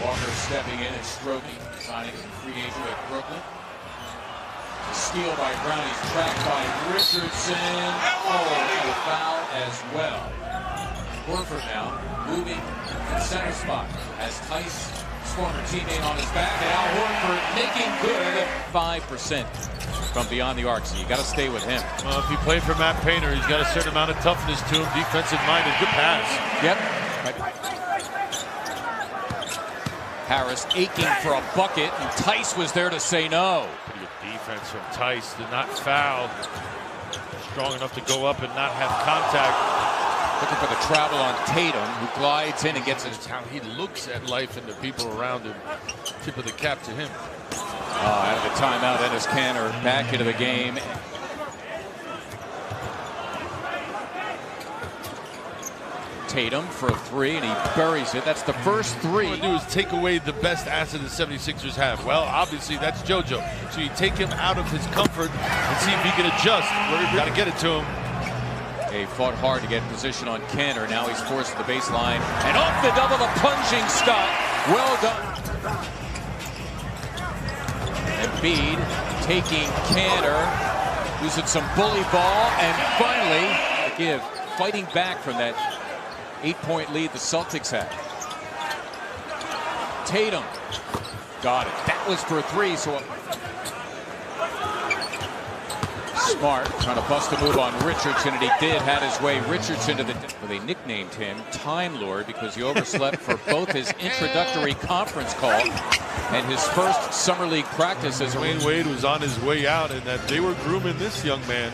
Walker stepping in and stroking, signing as a free agent at Brooklyn. A steal by Brown, he's tracked by Richardson. Oh, and a foul as well. Horford now moving in center spot as Tice, his former teammate, on his back, and now Horford making good 5% from beyond the arc. So you got to stay with him. Well, if you play for Matt Painter, he's got a certain amount of toughness to him, defensive minded, good pass. Yep. Harris aching for a bucket, and Tice was there to say no. Pretty good defense from Tice, did not foul. Strong enough to go up and not have contact. Looking for the travel on Tatum, who glides in and gets it. It's how he looks at life and the people around him. Tip of the cap to him. Out of the timeout, Enes Kanter back into the game. Tatum for a three, and he buries it. That's the first three. What you do is take away the best asset the 76ers have. Well, obviously, that's JoJo. So you take him out of his comfort and see if he can adjust. Got to get it to him. He fought hard to get position on Kanter. Now he's forced to the baseline. And off the double, the plunging stop. Well done. Embiid taking Kanter, using some bully ball, and finally, fighting back from that 8-point lead the Celtics had. Tatum got it. That was for three, so Smart trying to bust a move on Richardson, and he did. Had his way. Richardson to the. Well, they nicknamed him Time Lord because he overslept for both his introductory conference call and his first summer league practice as Dwayne Wade was on his way out, and that they were grooming this young man.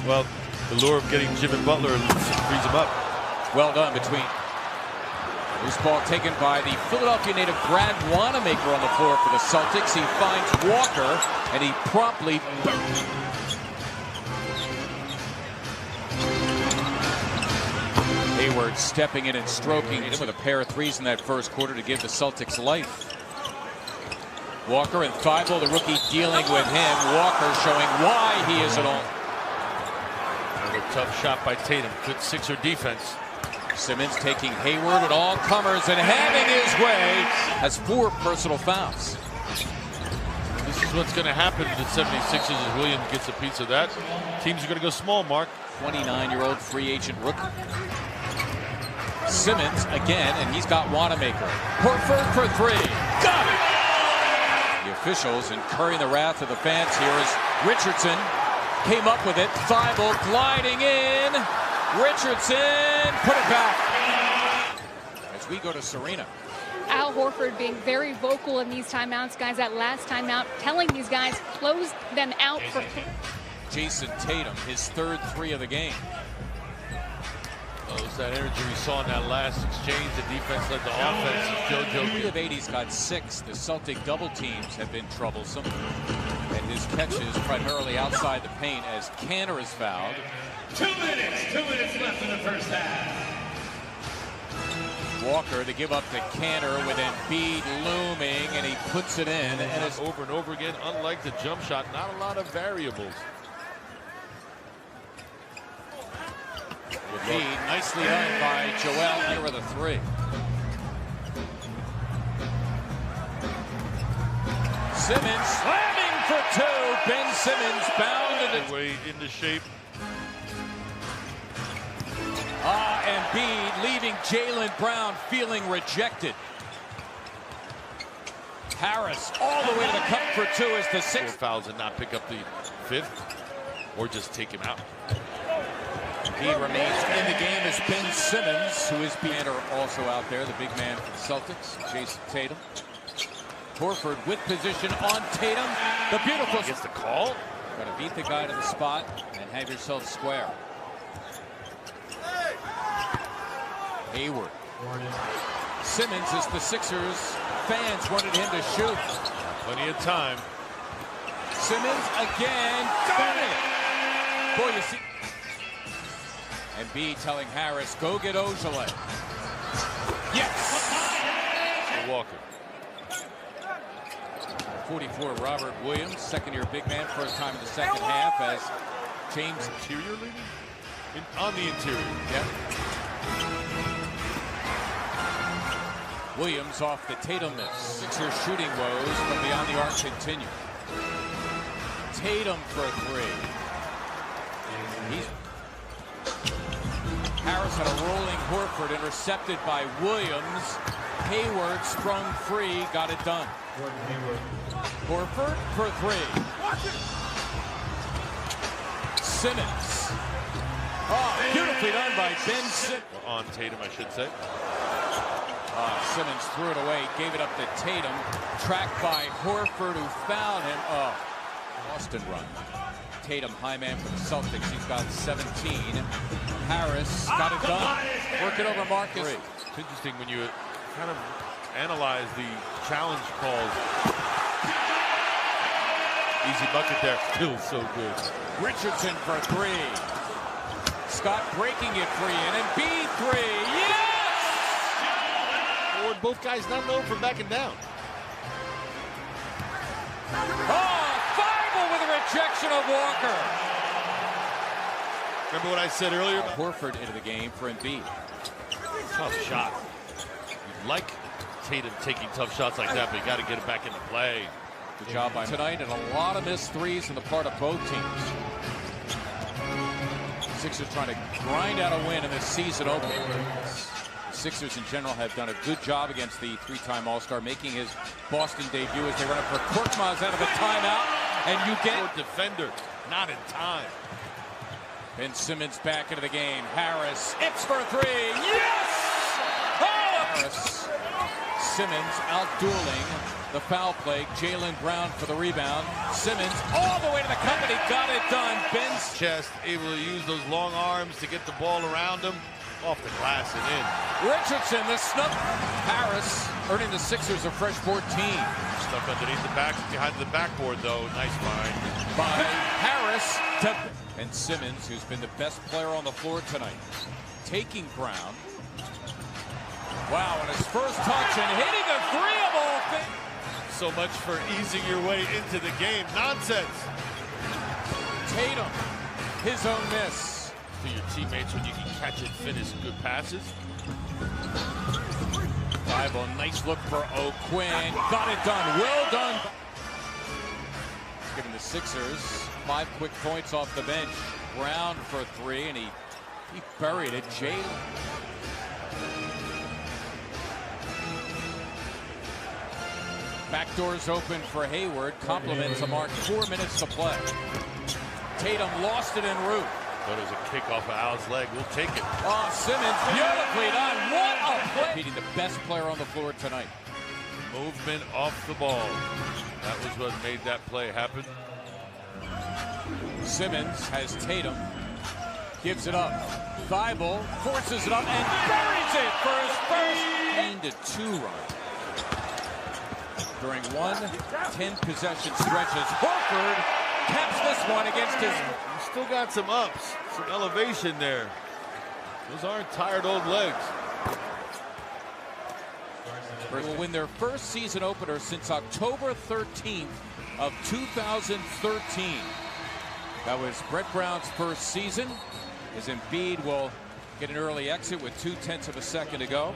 Well, the lure of getting Jim and Butler frees him up. Well done between. Loose ball taken by the Philadelphia native Brad Wanamaker on the floor for the Celtics. He finds Walker, and he promptly. Hayward stepping in and stroking him with a pair of threes in that first quarter to give the Celtics life. Walker and Thibault, the rookie, dealing with him. Walker showing why he is at all. Another tough shot by Tatum. Good Sixer defense. Simmons taking Hayward at all comers and having his way. Has 4 personal fouls. This is what's going to happen to the 76ers as Williams gets a piece of that. Teams are going to go small, Mark. 29-year-old free agent rookie. Simmons again, and he's got Wanamaker. Horford for three. Got it! The officials incurring the wrath of the fans here as Richardson came up with it. Thibault gliding in. Richardson put it back. As we go to Serena. Al Horford being very vocal in these timeouts, guys. That last timeout, telling these guys close them out for. Jason Tatum, his third three of the game. Oh, it's that energy we saw in that last exchange. The defense led the offense. JoJo. 3 of 8, he's got 6. The Celtic double teams have been troublesome. And his catches primarily outside the paint as Kanter is fouled. 2 minutes left in the first half. Walker, they give up to Kanter with Embiid looming, and he puts it in. And it's over and over again. Unlike the jump shot, not a lot of variables. Embiid, nicely done by Joel here with a 3. Simmons slamming for 2. Ben Simmons bound into shape. Embiid leaving Jaylen Brown feeling rejected. Harris all the way to the cup for 2 as the 6th. 4 fouls and not pick up the 5th, or just take him out. He remains in the game as Ben Simmons, who is also out there, the big man for the Celtics, Jason Tatum. Horford with position on Tatum. The beautiful. Gets the call. Got to beat the guy to the spot and have yourself square. Hayward. Simmons, as the Sixers fans wanted him to shoot. Plenty of time. Simmons again. Got it. Boy, you see. Embiid telling Harris, go get Ojale. Yes. Walker. 44, Robert Williams, second-year big man, first time in the second half as James. Interior leading? On the interior. Yep. Williams off the Tatum miss. Sixers shooting woes from beyond the arc continue. Tatum for three. Harris had a rolling Horford, intercepted by Williams. Hayward sprung free, got it done. Horford for three. Simmons. Oh, beautifully done by Ben Simmons. On Tatum, I should say. Simmons threw it away, gave it up to Tatum. Tracked by Horford, who fouled him. Oh, Boston run. Tatum, high man for the Celtics. He's got 17. Harris got it done. Working over Marcus. It's interesting when you kind of analyze the challenge calls. Easy bucket there. Feels so good. Richardson for three. Scott breaking it free, and Embiid three. Yes! Both guys not known for backing down. Oh, Thibault with a rejection of Walker. Remember what I said earlier? Horford into the game for Embiid. Tough shot. You like Tatum taking tough shots like that, but you got to get it back into play. Good job by tonight, and a lot of missed threes on the part of both teams. Sixers trying to grind out a win in this season opener. Sixers in general have done a good job against the three-time All-Star, making his Boston debut as they run up for Korkmaz out of a timeout, and you get defender, not in time. Ben Simmons back into the game. Harris, it's for three. Yes! Oh! Harris, Simmons out-dueling the foul play. Jaylen Brown for the rebound. Simmons all the way to the cup, and he got it done. Ben's chest, able to use those long arms to get the ball around him. Off the glass and in. Richardson, the snub. Harris earning the Sixers a fresh 14. Stuck underneath the back, behind the backboard though. Nice find. By Harris and Simmons, who's been the best player on the floor tonight. Taking Brown. Wow, and his first touch and hitting a three of all things. So much for easing your way into the game. Nonsense. Tatum, his own miss. To your teammates when you can catch and finish good passes. Thibault, nice look for O'Quinn. Got it done. Well done. He's giving the Sixers 5 quick points off the bench. Brown for three, and he buried it. Jaylen. Back doors open for Hayward. Compliments a mark. 4 minutes to play. Tatum lost it en route. But it was a kick off of Al's leg. We'll take it. Oh, Simmons, beautifully done. What a play. Beating the best player on the floor tonight. Movement off the ball. That was what made that play happen. Simmons has Tatum. Gives it up. Thibault forces it up and buries it for his first 10-2 run. During 10 possession stretches, Horford caps this one against his... Still got some ups, some elevation there. Those aren't tired old legs. Will win their first season opener since October 13th of 2013. That was Brett Brown's first season, as Embiid will get an early exit with 0.2 of a second to go.